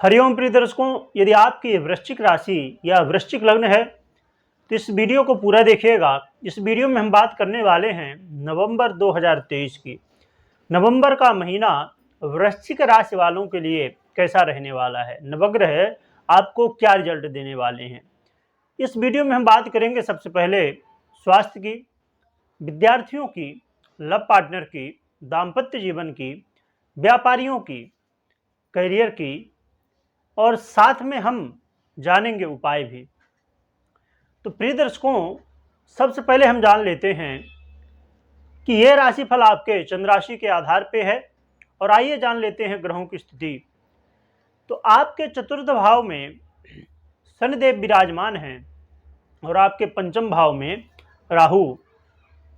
हरिओम प्रिय दर्शकों, यदि आपकी वृश्चिक राशि या वृश्चिक लग्न है तो इस वीडियो को पूरा देखिएगा। इस वीडियो में हम बात करने वाले हैं नवंबर 2023 की। नवंबर का महीना वृश्चिक राशि वालों के लिए कैसा रहने वाला है, नवग्रह आपको क्या रिजल्ट देने वाले हैं। इस वीडियो में हम बात करेंगे सबसे पहले स्वास्थ्य की, विद्यार्थियों की, लव पार्टनर की, दाम्पत्य जीवन की, व्यापारियों की, करियर की, और साथ में हम जानेंगे उपाय भी। तो प्रिय दर्शकों, सबसे पहले हम जान लेते हैं कि यह राशिफल आपके चंद्र राशि के आधार पे है। और आइए जान लेते हैं ग्रहों की स्थिति। तो आपके चतुर्थ भाव में शनिदेव विराजमान हैं और आपके पंचम भाव में राहु।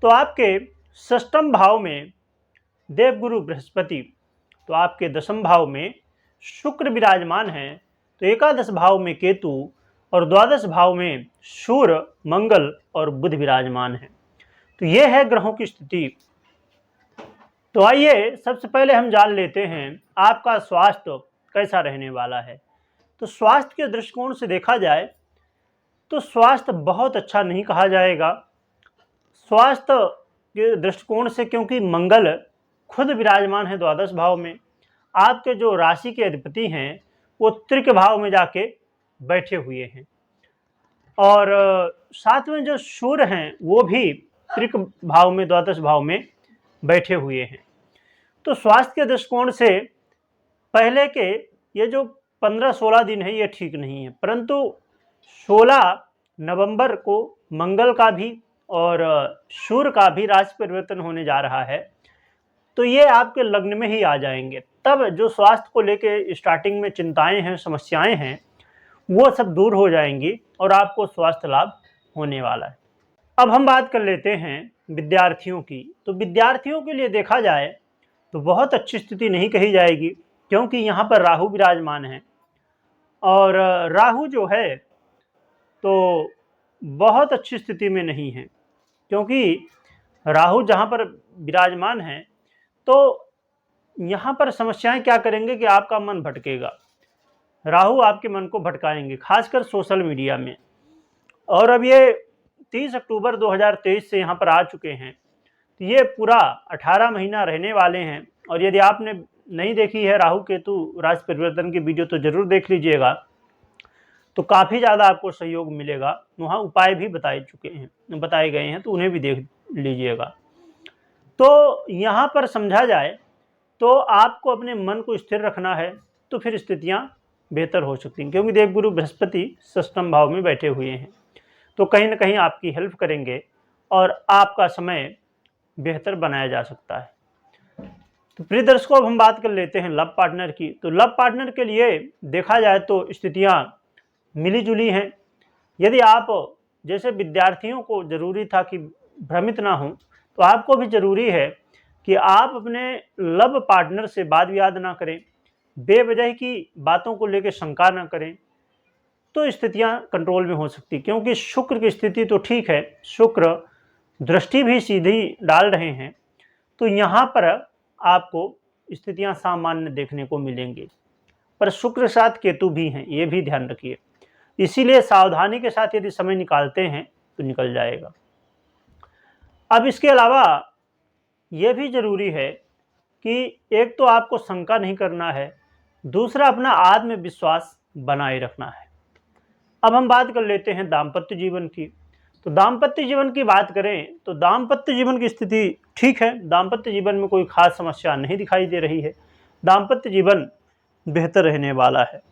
तो आपके षष्ठम भाव में देवगुरु बृहस्पति, तो आपके दशम भाव में शुक्र विराजमान हैं, तो एकादश भाव में केतु और द्वादश भाव में सूर्य, मंगल और बुध विराजमान हैं। तो ये है ग्रहों की स्थिति। तो आइए सबसे पहले हम जान लेते हैं आपका स्वास्थ्य कैसा रहने वाला है। तो स्वास्थ्य के दृष्टिकोण से देखा जाए तो स्वास्थ्य बहुत अच्छा नहीं कहा जाएगा। स्वास्थ्य के दृष्टिकोण से, क्योंकि मंगल खुद विराजमान है द्वादश भाव में, आपके जो राशि के अधिपति हैं वो त्रिक भाव में जाके बैठे हुए हैं, और साथ में जो सूर्य हैं वो भी त्रिक भाव में, द्वादश भाव में बैठे हुए हैं। तो स्वास्थ्य के दृष्टिकोण से पहले के ये जो 15-16 दिन है ये ठीक नहीं है, परंतु 16 नवंबर को मंगल का भी और सूर्य का भी राशि परिवर्तन होने जा रहा है, तो ये आपके लग्न में ही आ जाएंगे। तब जो स्वास्थ्य को लेके स्टार्टिंग में चिंताएं हैं, समस्याएं हैं, वो सब दूर हो जाएंगी और आपको स्वास्थ्य लाभ होने वाला है। अब हम बात कर लेते हैं विद्यार्थियों की। तो विद्यार्थियों के लिए देखा जाए तो बहुत अच्छी स्थिति नहीं कही जाएगी, क्योंकि यहाँ पर राहु विराजमान है, और राहु जो है तो बहुत अच्छी स्थिति में नहीं है, क्योंकि राहु जहाँ पर विराजमान है तो यहाँ पर समस्याएं क्या करेंगे कि आपका मन भटकेगा। राहु आपके मन को भटकाएंगे, खासकर सोशल मीडिया में। और अब ये 30 अक्टूबर 2023 से यहाँ पर आ चुके हैं, तो ये पूरा 18 महीना रहने वाले हैं। और यदि आपने नहीं देखी है राहु केतु राशि परिवर्तन की वीडियो तो जरूर देख लीजिएगा, तो काफ़ी ज़्यादा आपको सहयोग मिलेगा। वहाँ उपाय भी बताए गए हैं, तो उन्हें भी देख लीजिएगा। तो यहाँ पर समझा जाए तो आपको अपने मन को स्थिर रखना है, तो फिर स्थितियाँ बेहतर हो सकती हैं, क्योंकि देवगुरु बृहस्पति षष्ठम भाव में बैठे हुए हैं, तो कहीं ना कहीं आपकी हेल्प करेंगे और आपका समय बेहतर बनाया जा सकता है। तो प्रिय दर्शकों, अब हम बात कर लेते हैं लव पार्टनर की। तो लव पार्टनर के लिए देखा जाए तो स्थितियाँ मिली जुली हैं। यदि आप जैसे विद्यार्थियों को जरूरी था कि भ्रमित ना हो, तो आपको भी जरूरी है कि आप अपने लव पार्टनर से वाद विवाद ना करें, बेवजह की बातों को लेकर शंका ना करें, तो स्थितियां कंट्रोल में हो सकती। क्योंकि शुक्र की स्थिति तो ठीक है, शुक्र दृष्टि भी सीधी डाल रहे हैं, तो यहाँ पर आपको स्थितियां सामान्य देखने को मिलेंगी, पर शुक्र के साथ केतु भी हैं, ये भी ध्यान रखिए। इसीलिए सावधानी के साथ यदि समय निकालते हैं तो निकल जाएगा। अब इसके अलावा यह भी जरूरी है कि एक तो आपको शंका नहीं करना है, दूसरा अपना आत्मविश्वास बनाए रखना है। अब हम बात कर लेते हैं दाम्पत्य जीवन की। तो दाम्पत्य जीवन की बात करें तो दाम्पत्य जीवन की स्थिति ठीक है, दाम्पत्य जीवन में कोई खास समस्या नहीं दिखाई दे रही है, दाम्पत्य जीवन बेहतर रहने वाला है।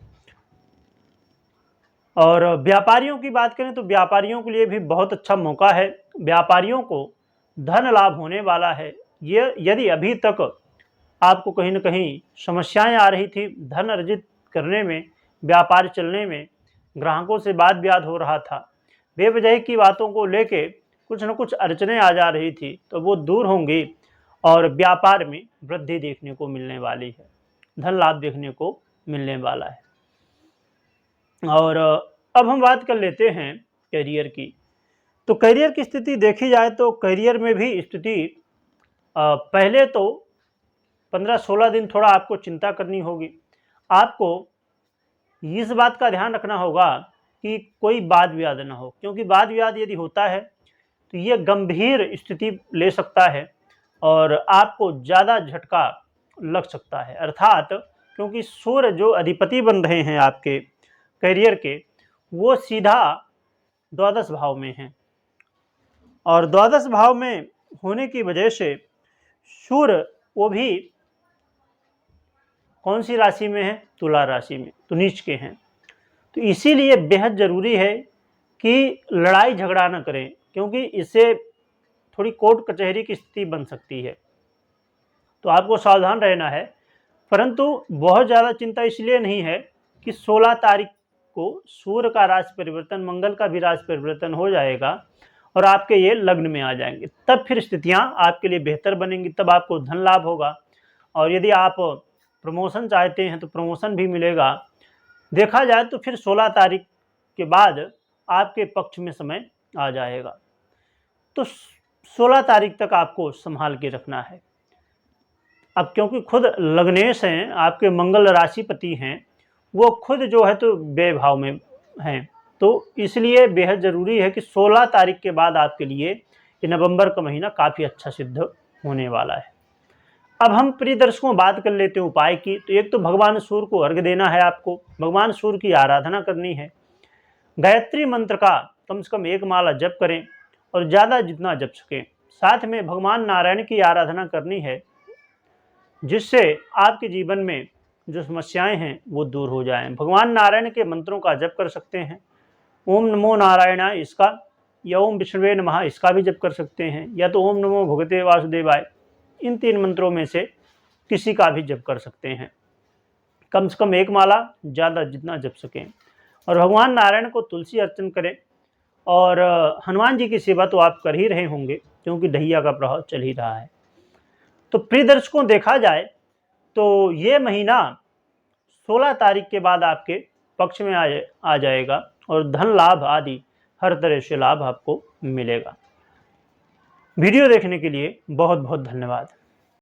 और व्यापारियों की बात करें तो व्यापारियों के लिए भी बहुत अच्छा मौका है, व्यापारियों को धन लाभ होने वाला है। ये यदि अभी तक आपको कहीं ना कहीं समस्याएं आ रही थी धन अर्जित करने में, व्यापार चलने में, ग्राहकों से वाद विवाद हो रहा था, बेवजह की बातों को लेके कुछ न कुछ अड़चनें आ जा रही थी, तो वो दूर होंगी और व्यापार में वृद्धि देखने को मिलने वाली है, धन लाभ देखने को मिलने वाला है। और अब हम बात कर लेते हैं करियर की। तो करियर की स्थिति देखी जाए तो करियर में भी स्थिति पहले तो 15-16 दिन थोड़ा आपको चिंता करनी होगी। आपको इस बात का ध्यान रखना होगा कि कोई वाद विवाद न हो, क्योंकि वाद विवाद यदि होता है तो ये गंभीर स्थिति ले सकता है और आपको ज़्यादा झटका लग सकता है। अर्थात क्योंकि सूर्य जो अधिपति बन रहे हैं आपके करियर के, वो सीधा द्वादश भाव में हैं और द्वादश भाव में होने की वजह से सूर्य वो भी कौन सी राशि में है? तुला राशि में, तो नीच के हैं। तो इसीलिए बेहद ज़रूरी है कि लड़ाई झगड़ा न करें, क्योंकि इससे थोड़ी कोर्ट कचहरी की स्थिति बन सकती है, तो आपको सावधान रहना है। परंतु बहुत ज़्यादा चिंता इसलिए नहीं है कि 16 तारीख को सूर्य का राशि परिवर्तन, मंगल का भी राशि परिवर्तन हो जाएगा और आपके ये लग्न में आ जाएंगे, तब फिर स्थितियां आपके लिए बेहतर बनेंगी, तब आपको धन लाभ होगा और यदि आप प्रमोशन चाहते हैं तो प्रमोशन भी मिलेगा। देखा जाए तो फिर 16 तारीख के बाद आपके पक्ष में समय आ जाएगा, तो 16 तारीख तक आपको संभाल के रखना है। अब क्योंकि खुद लग्नेश हैं, आपके मंगल राशिपति हैं, वो खुद जो है तो व्यय में हैं, तो इसलिए बेहद ज़रूरी है कि 16 तारीख के बाद आपके लिए ये नवंबर का महीना काफ़ी अच्छा सिद्ध होने वाला है। अब हम प्रिय दर्शकों बात कर लेते हैं उपाय की। तो एक तो भगवान सूर्य को अर्घ्य देना है, आपको भगवान सूर्य की आराधना करनी है। गायत्री मंत्र का कम से कम 1 माला जप करें और ज़्यादा जितना जप सकें। साथ में भगवान नारायण की आराधना करनी है, जिससे आपके जीवन में जो समस्याएं हैं वो दूर हो जाएं। भगवान नारायण के मंत्रों का जप कर सकते हैं। ओम नमो नारायणाय इसका, या ओम विष्णुवे नमः इसका भी जप कर सकते हैं, या तो ओम नमो भगवते वासुदेवाय, इन 3 मंत्रों में से किसी का भी जप कर सकते हैं। कम से कम 1 माला, ज़्यादा जितना जप सकें। और भगवान नारायण को तुलसी अर्चन करें और हनुमान जी की सेवा तो आप कर ही रहे होंगे, क्योंकि ढैया का प्रभाव चल ही रहा है। तो प्रिय दर्शकों देखा जाए तो ये महीना 16 तारीख के बाद आपके पक्ष में आ जाएगा और धन लाभ आदि हर तरह से लाभ आपको मिलेगा। वीडियो देखने के लिए बहुत बहुत धन्यवाद।